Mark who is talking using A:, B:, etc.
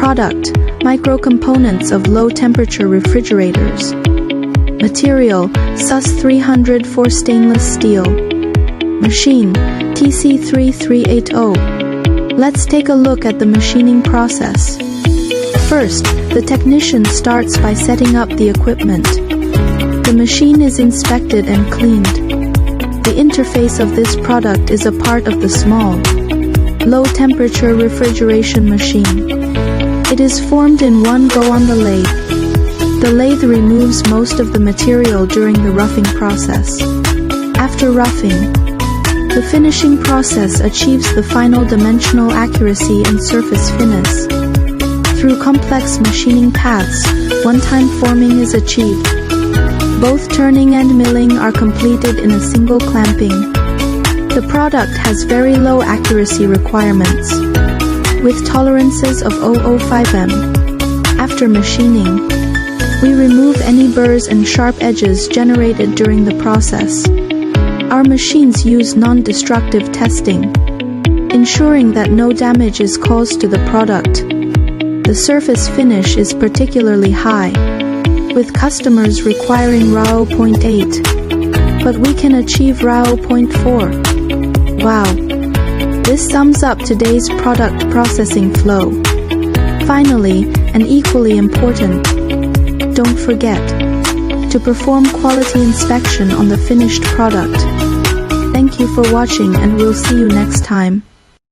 A: Product: microcomponents of low-temperature refrigerators. Material: SUS 304 stainless steel. Machine: TC3380. Let's take a look at the machining process. First, the technician starts by setting up the equipment. The machine is inspected and cleaned. The interface of this product is a part of the small, low-temperature refrigeration machine. It is formed in one go on the lathe. The lathe removes most of the material during the roughing process. After roughing, the finishing process achieves the final dimensional accuracy and surface finish. Through complex machining paths, one-time forming is achieved. Both turning and milling are completed in a single clamping. The product has very low accuracy requirements, with tolerances of 0.05 m. After machining, we remove any burrs and sharp edges generated during the process. Our machines use non-destructive testing, ensuring that no damage is caused to the product. The surface finish is particularly high, with customers requiring RAO 0.8, but we can achieve RAO 0.4. Wow! This sums up today's product processing flow. Finally, and equally important, don't forget to perform quality inspection on the finished product. Thank you for watching, and we'll see you next time.